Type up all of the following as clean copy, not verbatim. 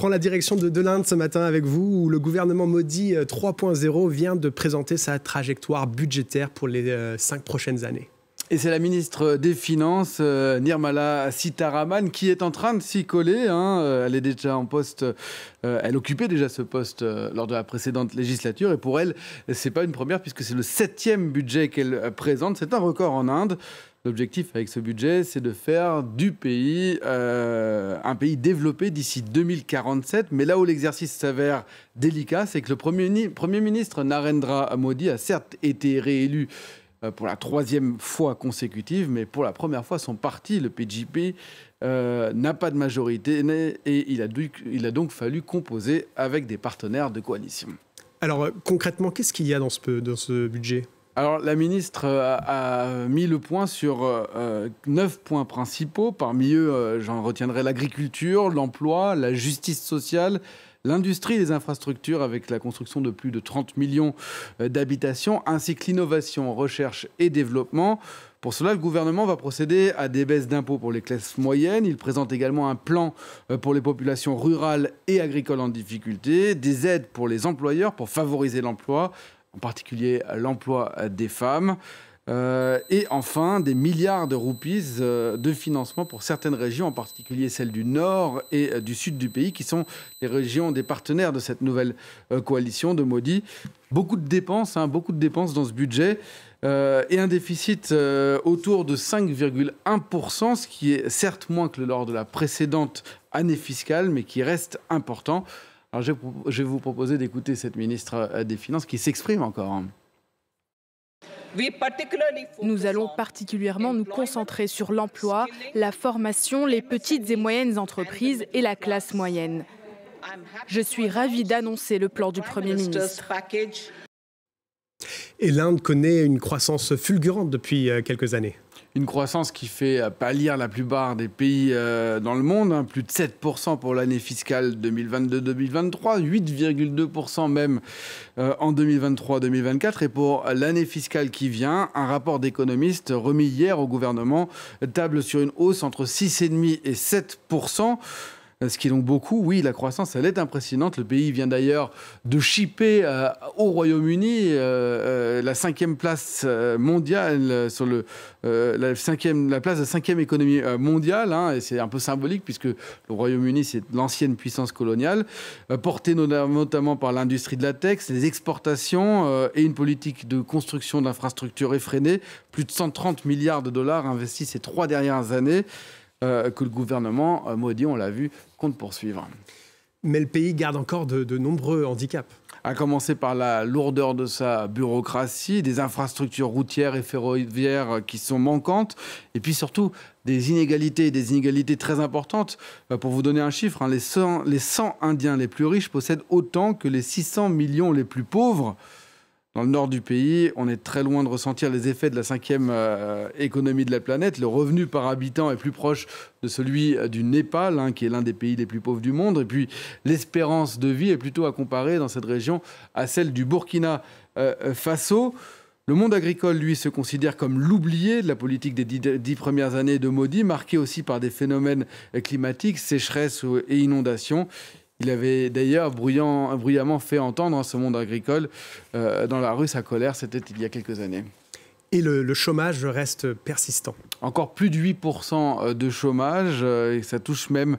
prend la direction de l'Inde ce matin avec vous, où le gouvernement Modi 3.0 vient de présenter sa trajectoire budgétaire pour les 5 prochaines années. Et c'est la ministre des Finances, Nirmala Sitharaman, qui est en train de s'y coller. Elle est déjà en poste, elle occupait déjà ce poste lors de la précédente législature. Et pour elle, ce n'est pas une première puisque c'est le 7e budget qu'elle présente. C'est un record en Inde. L'objectif avec ce budget, c'est de faire du pays un pays développé d'ici 2047. Mais là où l'exercice s'avère délicat, c'est que le Premier ministre Narendra Modi a certes été réélu pour la 3e fois consécutive, mais pour la première fois, son parti, le PJP, n'a pas de majorité et il a donc fallu composer avec des partenaires de coalition. Alors concrètement, qu'est-ce qu'il y a dans ce budget ? Alors, la ministre a mis le point sur 9 points principaux. Parmi eux, j'en retiendrai l'agriculture, l'emploi, la justice sociale, l'industrie et les infrastructures avec la construction de plus de 30 millions d'habitations, ainsi que l'innovation, recherche et développement. Pour cela, le gouvernement va procéder à des baisses d'impôts pour les classes moyennes. Il présente également un plan pour les populations rurales et agricoles en difficulté, des aides pour les employeurs pour favoriser l'emploi, en particulier l'emploi des femmes, et enfin des milliards de roupies de financement pour certaines régions, en particulier celles du nord et du sud du pays, qui sont les régions des partenaires de cette nouvelle coalition de Modi. Beaucoup de dépenses dans ce budget, et un déficit autour de 5,1%, ce qui est certes moins que lors de la précédente année fiscale, mais qui reste important. Alors je vais vous proposer d'écouter cette ministre des Finances qui s'exprime encore. Nous allons particulièrement nous concentrer sur l'emploi, la formation, les petites et moyennes entreprises et la classe moyenne. Je suis ravie d'annoncer le plan du Premier ministre. Et l'Inde connaît une croissance fulgurante depuis quelques années. Une croissance qui fait pâlir la plupart des pays dans le monde, plus de 7% pour l'année fiscale 2022-2023, 8,2% même en 2023-2024. Et pour l'année fiscale qui vient, un rapport d'économistes remis hier au gouvernement table sur une hausse entre 6,5% et 7%. Ce qui est donc beaucoup. Oui, la croissance, elle est impressionnante. Le pays vient d'ailleurs de chipper au Royaume-Uni la 5e place mondiale sur la place de 5e économie mondiale. Et c'est un peu symbolique puisque le Royaume-Uni, c'est l'ancienne puissance coloniale, portée notamment par l'industrie de la tech, les exportations et une politique de construction d'infrastructures effrénée. Plus de 130 milliards de dollars investis ces 3 dernières années. Que le gouvernement Modi, on l'a vu, compte poursuivre. Mais le pays garde encore de nombreux handicaps. À commencer par la lourdeur de sa bureaucratie, des infrastructures routières et ferroviaires qui sont manquantes, et puis surtout des inégalités très importantes. Pour vous donner un chiffre, les 100 Indiens les plus riches possèdent autant que les 600 millions les plus pauvres. Dans le nord du pays, on est très loin de ressentir les effets de la 5e économie de la planète. Le revenu par habitant est plus proche de celui du Népal, qui est l'un des pays les plus pauvres du monde. Et puis, l'espérance de vie est plutôt à comparer dans cette région à celle du Burkina Faso. Le monde agricole, lui, se considère comme l'oublié de la politique des 10 premières années de Modi, marqué aussi par des phénomènes climatiques, sécheresse et inondations. Il avait d'ailleurs bruyamment fait entendre ce monde agricole dans la rue sa colère, c'était il y a quelques années. Et le chômage reste persistant. Encore plus de 8% de chômage, et ça touche même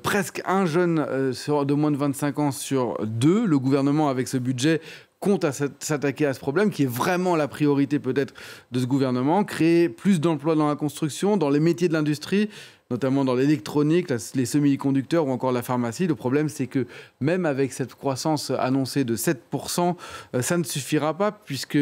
presque un jeune de moins de 25 ans sur 2. Le gouvernement, avec ce budget, compte à s'attaquer à ce problème qui est vraiment la priorité peut-être de ce gouvernement, créer plus d'emplois dans la construction, dans les métiers de l'industrie, notamment dans l'électronique, les semi-conducteurs ou encore la pharmacie. Le problème, c'est que même avec cette croissance annoncée de 7%, ça ne suffira pas puisque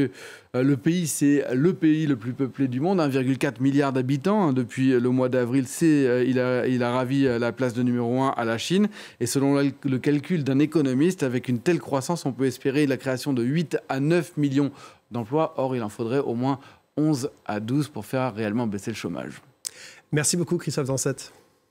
le pays, c'est le pays le plus peuplé du monde, 1,4 milliard d'habitants. Depuis le mois d'avril, il a ravi la place de numéro 1 à la Chine. Et selon le calcul d'un économiste, avec une telle croissance, on peut espérer la création de 8 à 9 millions d'emplois. Or, il en faudrait au moins 11 à 12 pour faire réellement baisser le chômage. Merci beaucoup, Christophe Dansette.